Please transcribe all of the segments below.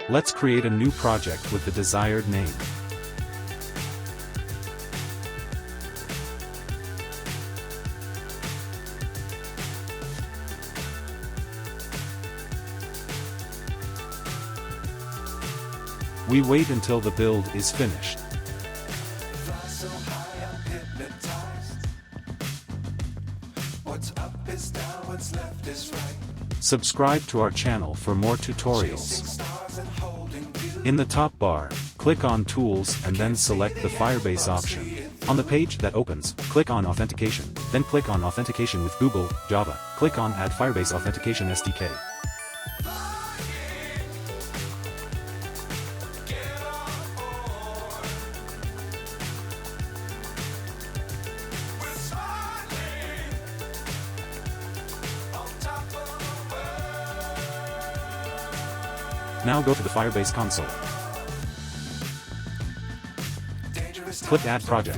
Let's create a new project with the desired name. We wait until the build is finished. Subscribe to our channel for more tutorials. In the top bar, click on Tools and then select the Firebase option. On the page that opens, click on Authentication, then click on Authentication with Google, Java. Click on Add Firebase Authentication SDK. Now go to the Firebase console. Click Add Project.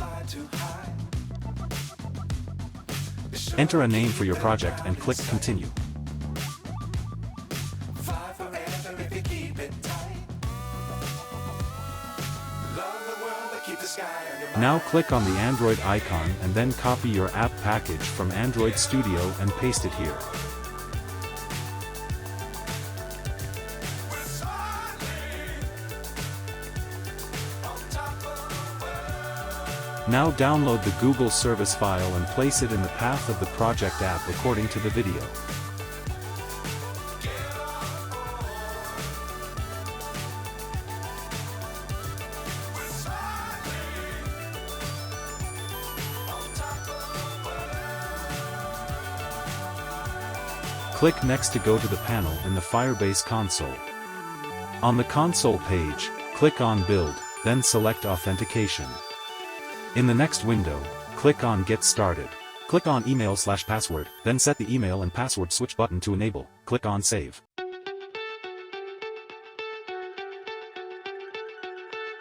Enter a name for your project and click Continue. Now click on the Android icon and then copy your app package from Android Studio and paste it here. Now download the Google service file and place it in the path of the project app according to the video. Click Next to go to the panel in the Firebase console. On the console page, click on Build, then select Authentication. In the next window, click on Get Started. Click on Email/Password, then set the email and password switch button to enable. Click on Save.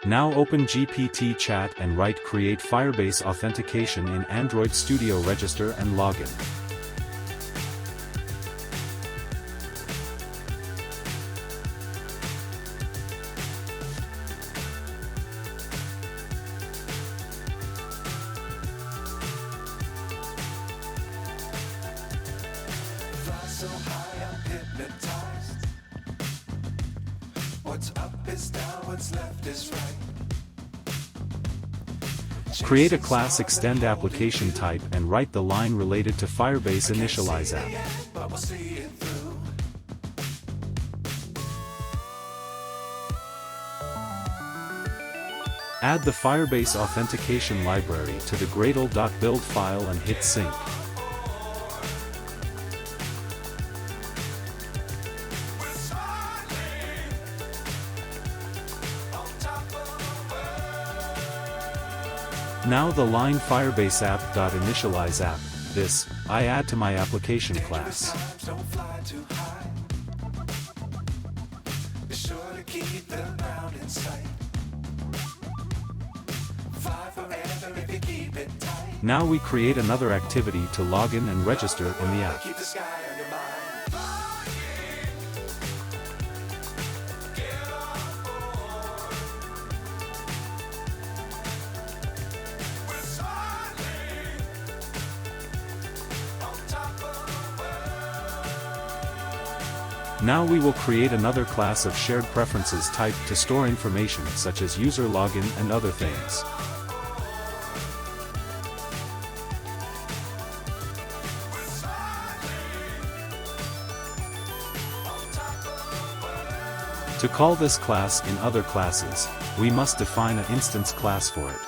Now open GPT Chat and write Create Firebase Authentication in Android Studio. Register and login. So high, I'm hypnotized. What's up is down, what's left is right. Create a class extend application type and write the line related to Firebase Initialize app. But we'll see it through. Add the Firebase authentication library to the Gradle.build file and hit sync. Now the line Firebase app.initialize app, this, I add to my application class. Don't fly too high. Be sure to keep the ground in sight. Fly forever if you keep it tight. Now we create another activity to log in and register in the app. Keep the sky on your mind. Now we will create another class of shared preferences type to store information such as user login and other things. To call this class in other classes, we must define an instance class for it.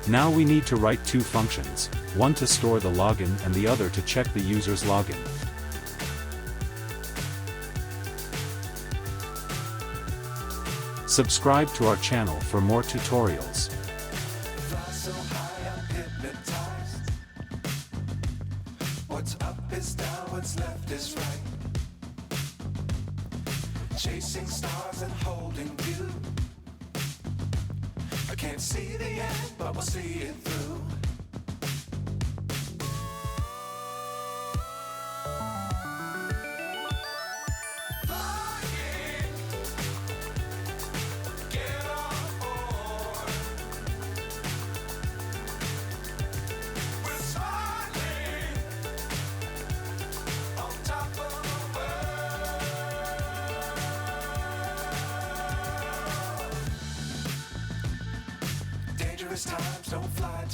Now we need to write two functions, one to store the login and the other to check the user's login. Subscribe to our channel for more tutorials. Fly so high, I'm hypnotized. What's up is down, what's left is right. Chasing stars and holding you. I can't see the end, but we'll see it through.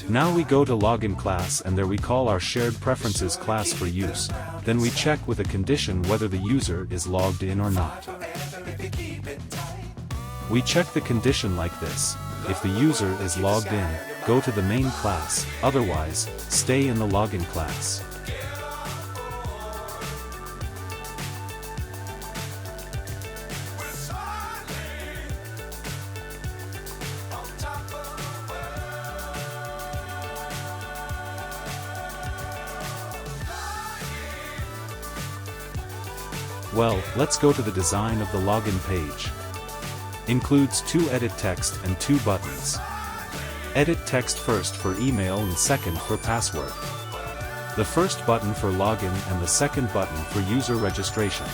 Now we go to login class and there we call our shared preferences class for use, then we check with a condition whether the user is logged in or not. We check the condition like this: if the user is logged in, go to the main class, otherwise, stay in the login class. Well, let's go to the design of the login page. Includes two edit text and two buttons. Edit text first for email and second for password. The first button for login and the second button for user registration.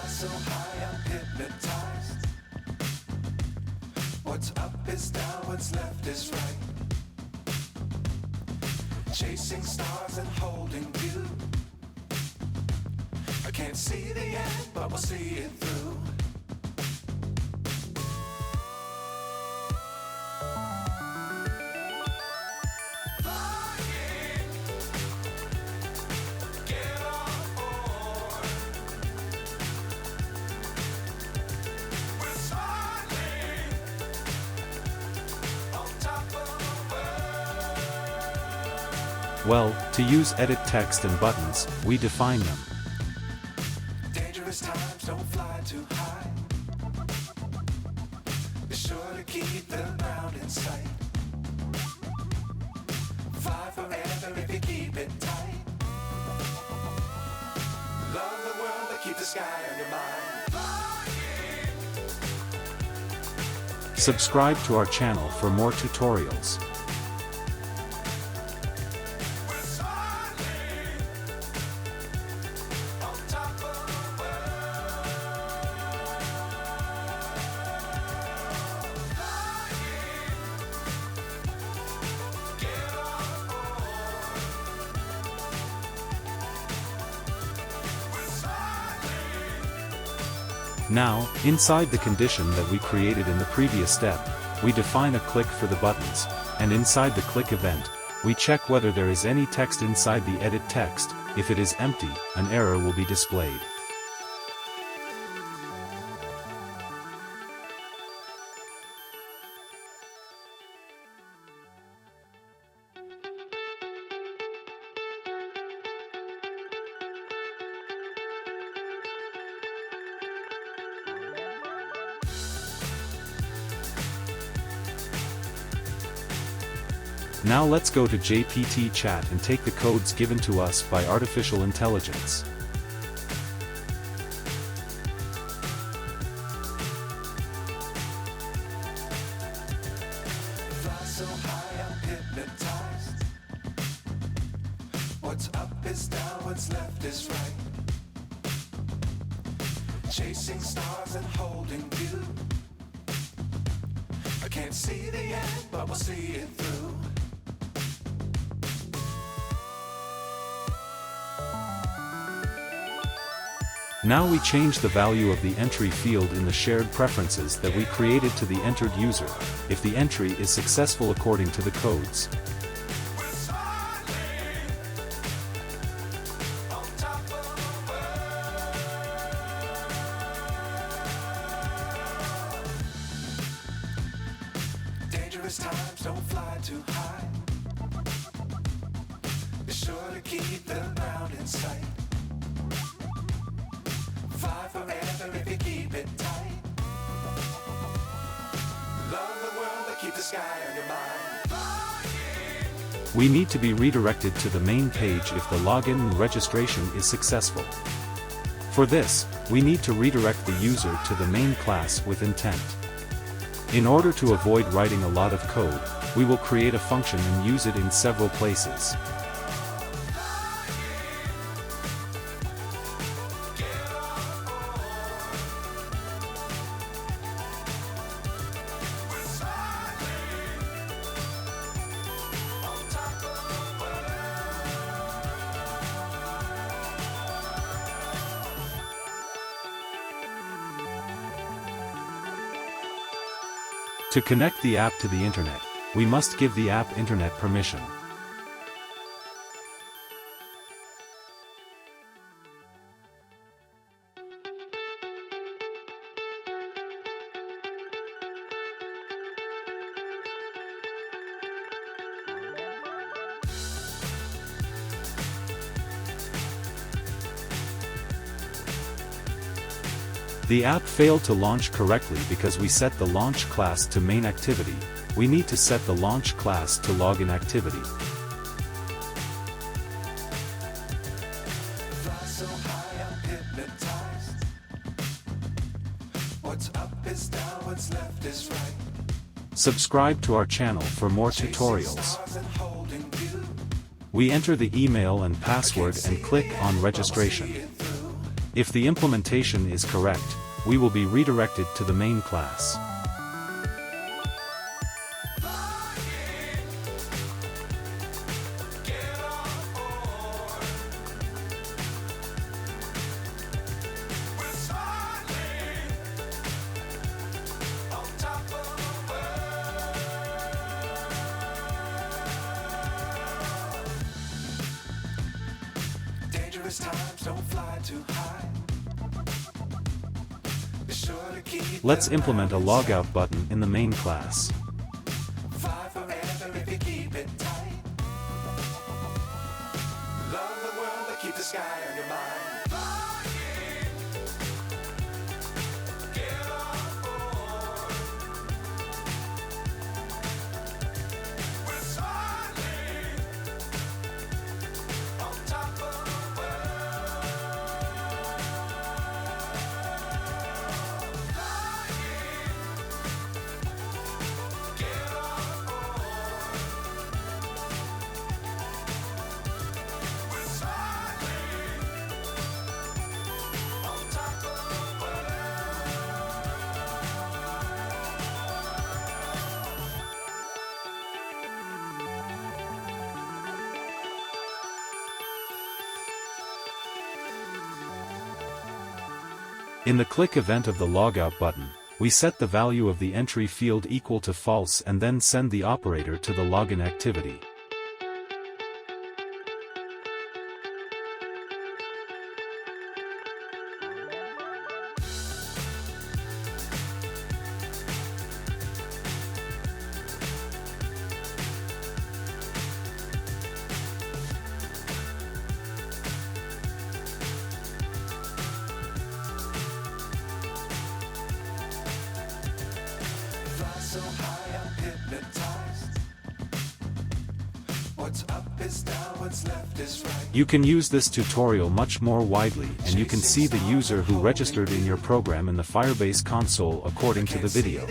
So high, I'm hypnotized. What's up is down, what's left is right. Chasing stars and holding you. I can't see the end, but we'll see it through. Well, to use edit text and buttons, we define them. Dangerous times, don't fly too high. Be sure to keep the ground in sight. Fly forever if you keep it tight. Love the world, but keep the sky on your mind. Subscribe to our channel for more tutorials. Now, inside the condition that we created in the previous step, we define a click for the buttons, and inside the click event, we check whether there is any text inside the edit text. If it is empty, an error will be displayed. Now let's go to GPT chat and take the codes given to us by artificial intelligence. Fly so high, I'm hypnotized. what's left is right. Chasing stars and holding you. I can't see the end, but we'll see it through. Now we change the value of the entry field in the shared preferences that we created to the entered user, if the entry is successful according to the codes. Dangerous times, don't fly too high. Be sure to keep the ground in sight. Fly forever if you keep it tight. Love the world, but keep the sky on your mind. We need to be redirected to the main page if the login and registration is successful. For this, we need to redirect the user to the main class with intent. In order to avoid writing a lot of code, we will create a function and use it in several places. To connect the app to the internet, we must give the app internet permission. The app failed to launch correctly because we set the launch class to main activity. We need to set the launch class to login activity. Fly so high, I'm hypnotized. What's up is down, what's left is right. Subscribe to our channel for more tutorials. Stars and holding you. We enter the email and password and click on registration. If the implementation is correct, we will be redirected to the main class. Dangerous times, don't fly too high. Be sure to keep Let's the implement a ground in logout button in the main class. sight. Fly forever if you keep it tight. Love the world, but keep the sky on your mind. In the click event of the logout button, we set the value of the entry field equal to false and then send the operator to the login activity. So high, I'm hypnotized. What's up is down, what's left is right. You can use this tutorial much more widely, and you can see the user who registered in your program in the Firebase console according to the video.